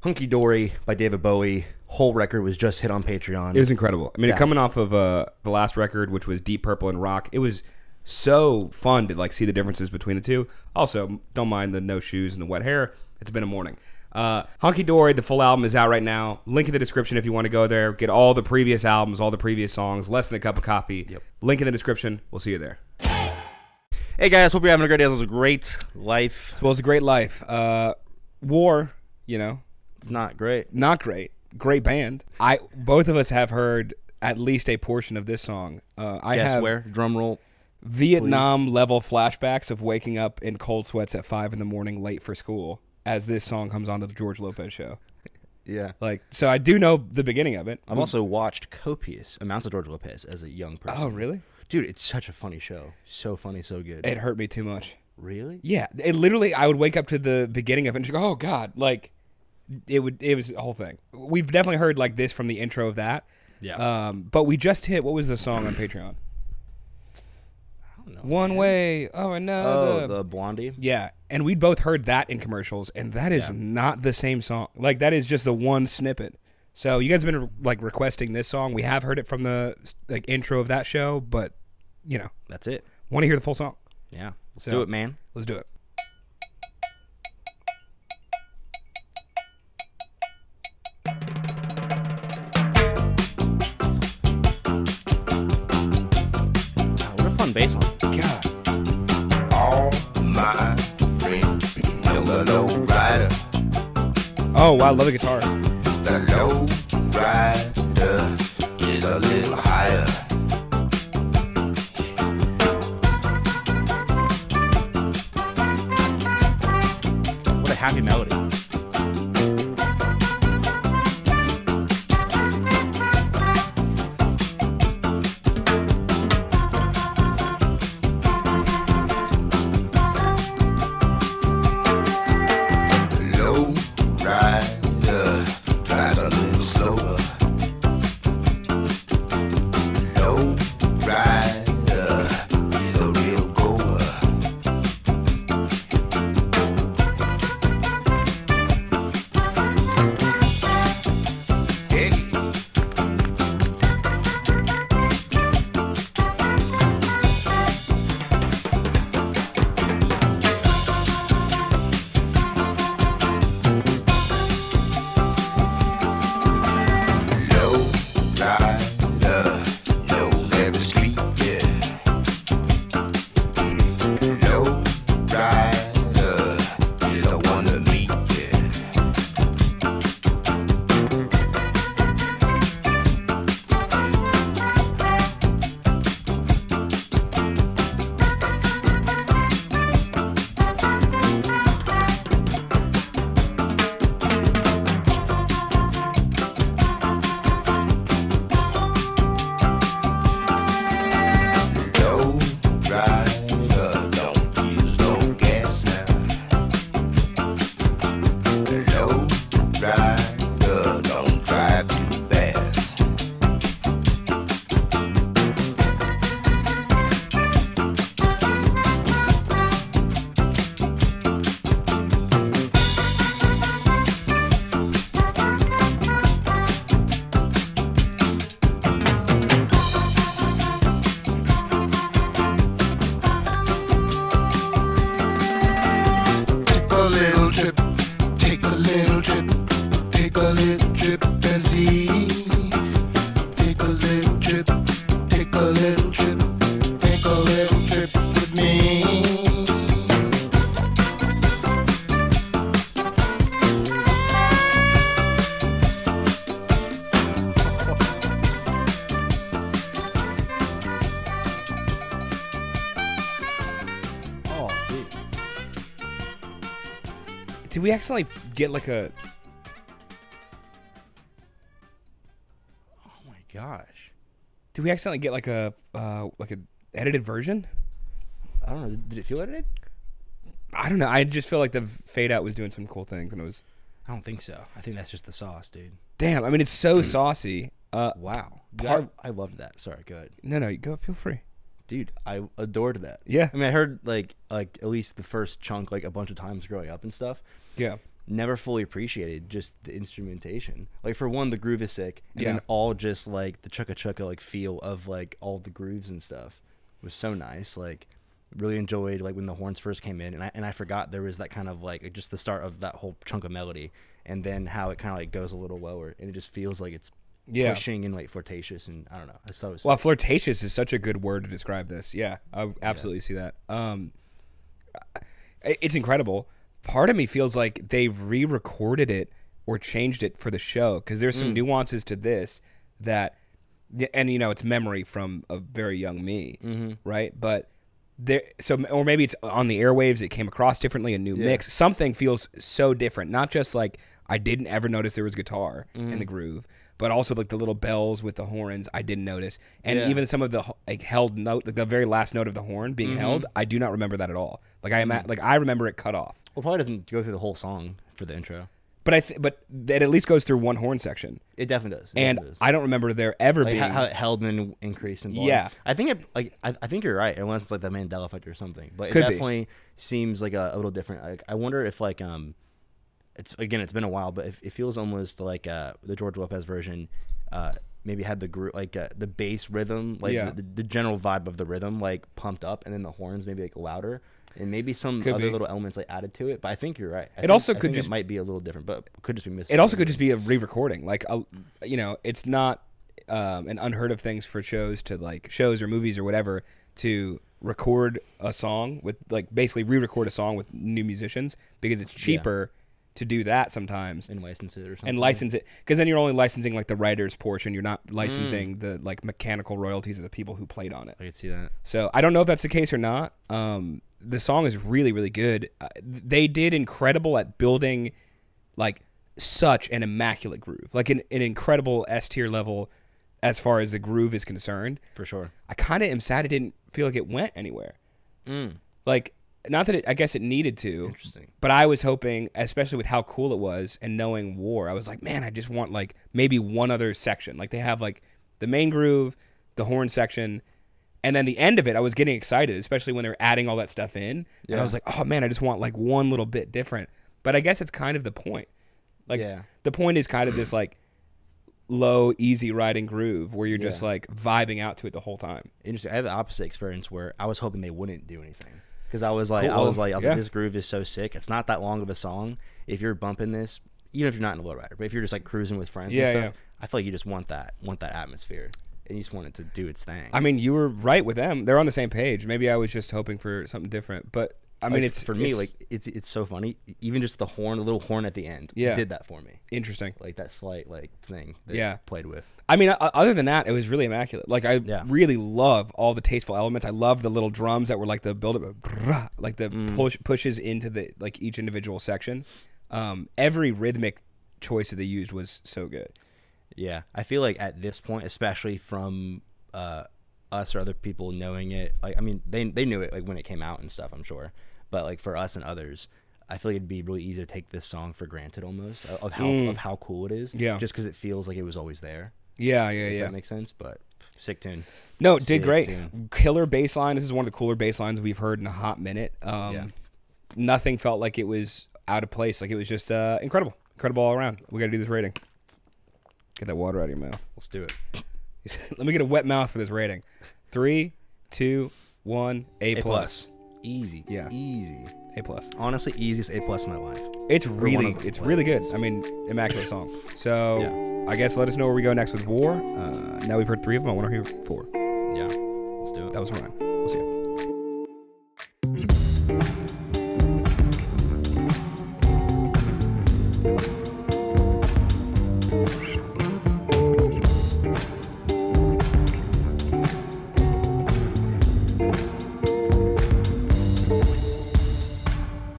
Hunky Dory by David Bowie. Whole record was just hit on Patreon. It was incredible. I mean, coming off of the last record, which was Deep Purple and Rock, it was so fun to like see the differences between the two. Also, don't mind the no shoes and the wet hair. It's been a morning. Hunky Dory, the full album is out right now. Link in the description if you want to go there. Get all the previous albums, all the previous songs, Less Than a Cup of Coffee. Yep. Link in the description. We'll see you there. Hey guys, hope you're having a great day. It was a great life. As well as a great life. War, It's not great. not great. Great band. Both of us have heard at least a portion of this song. I Guess have where? Drum roll. Vietnam level flashbacks of waking up in cold sweats at 5 a.m. late for school as this song comes on the George Lopez show. Yeah. So I do know the beginning of it. I've also watched copious amounts of George Lopez as a young person. Oh, really? Dude, it's such a funny show. So funny, so good. It hurt me too much. Really? Yeah. It literally, I would wake up to the beginning of it and just go, oh, God. Like, it was a whole thing. We've definitely heard like this from the intro of that. Yeah. But we just hit, what was the song on Patreon? I don't know. One Way. Oh, another. Oh, the Blondie? Yeah. And we'd both heard that in commercials, and that is not the same song. Like, that is just the one snippet. So you guys have been like requesting this song. We have heard it from the like intro of that show, but That's it. want to hear the full song. Yeah. Let's So- do it, man. Let's do it. Wow, what a fun bass line. God. All my friends know the low rider. Oh, wow. I love the guitar. The low rider is a little higher. What a happy melody. Low rider drives a little slower. Low rider is a real goer. Hey. Low rider knows every street, yeah. Low rider is the one to meet, yeah. Low rider don't use no gas now. Low rider don't drive too fast. Take a little trip, take a little trip, take a little trip and see. Take a little trip, take a little trip, take a little trip with me. Oh, dude. Did we accidentally get like a... Oh my gosh. Did we accidentally get like a edited version? I don't know. Did it feel edited? I don't know. I just feel like the fade out was doing some cool things, and it was... I don't think so. I think that's just the sauce, dude. Damn, I mean, it's so saucy. Wow. I loved that. Sorry, go ahead. No, you go. Feel free. Dude, I adored that. Yeah. I mean, I heard like at least the first chunk like a bunch of times growing up and stuff. Yeah. never fully appreciated just the instrumentation. Like for one, the groove is sick, and Yeah. then all just like the chugga chugga like feel of like all the grooves and stuff was so nice. Like really enjoyed like when the horns first came in, and I forgot there was that kind of like just the start of that whole chunk of melody, and then how it kind of like goes a little lower, and it just feels like it's pushing and like flirtatious, and I don't know. I just thought it was Well, flirtatious is such a good word to describe this. Yeah, I absolutely see that. It's incredible. Part of me feels like they re-recorded it or changed it for the show because there's some nuances to this that, and you know, it's memory from a very young me, right? But there, so or maybe it's on the airwaves. It came across differently, a new mix. Something feels so different. Not just like I didn't ever notice there was guitar in the groove, but also like the little bells with the horns I didn't notice, and even some of the like held note, like the very last note of the horn being held, I do not remember that at all. Like I remember it cut off. well, probably doesn't go through the whole song for the intro. But but that at least goes through one horn section, It definitely does. and I don't remember there ever like being how it held and then increased in volume. Yeah. I think it like I think you're right, unless it's like the Mandela effect or something. But it Could be. definitely seems like a little different. Like, I wonder if like it's been a while, but it feels almost like the George Lopez version maybe had the like the bass rhythm, like the general vibe of the rhythm like pumped up, and then the horns maybe like louder. And maybe some Could other be. little elements like added to it, but I think you're right. I could think just it might be a little different, but could just be missing. It also could just be a re-recording. Like, you know, it's not an unheard of things for shows or movies or whatever to record a song with like basically re-record a song with new musicians because it's cheaper to do that sometimes and license it or something. and license it because then you're only licensing like the writer's portion. You're not licensing the like mechanical royalties of the people who played on it. I could see that. So I don't know if that's the case or not. The song is really, really good. They did incredible at building like such an immaculate groove, like an incredible S tier level as far as the groove is concerned. For sure. I kind of am sad it didn't feel like it went anywhere. Like, not that I guess it needed to. Interesting. But I was hoping, especially with how cool it was and knowing War, I was like, man, I just want like maybe one other section. Like they have like the main groove, the horn section, and then the end of it, I was getting excited, especially when they were adding all that stuff in. And I was like, oh, man, I just want like one little bit different. But I guess it's kind of the point. Like the point is kind of this like low, easy riding groove where you're just like vibing out to it the whole time. Interesting. I had the opposite experience where I was hoping they wouldn't do anything. Because I was like, this groove is so sick. It's not that long of a song. If you're bumping this, even if you're not in a lowrider, but if you're just like cruising with friends and stuff, I feel like you just want that atmosphere. And you just want it to do its thing. I mean, you were right with them. They're on the same page. Maybe I was just hoping for something different. But I mean, it's for me, like it's so funny. Even just the little horn at the end, did that for me. Interesting. Like that slight like thing that you played with. I mean, other than that, it was really immaculate. Like I really love all the tasteful elements. I love the little drums that were like the build up, like the pushes into the like each individual section. Every rhythmic choice that they used was so good. Yeah, I feel like at this point, especially from us or other people knowing it, like I mean, they knew it like when it came out and stuff, I'm sure. But like for us and others, I feel like it'd be really easy to take this song for granted almost of how cool it is. Yeah, just because it feels like it was always there. Yeah. That makes sense. But sick tune. No, it did great. Killer bass line. This is one of the cooler bass lines we've heard in a hot minute. Nothing felt like it was out of place. Like it was just incredible all around. We got to do this rating. Get that water out of your mouth. Let's do it. Let me get a wet mouth for this rating. 3, 2, 1, A+. Easy. Yeah. Easy. A+. Honestly, easiest A+ in my life. It's really good. I mean, immaculate song. So I guess let us know where we go next with War. Now we've heard 3 of them. I want to hear 4. Yeah. Let's do it. That was Ryan.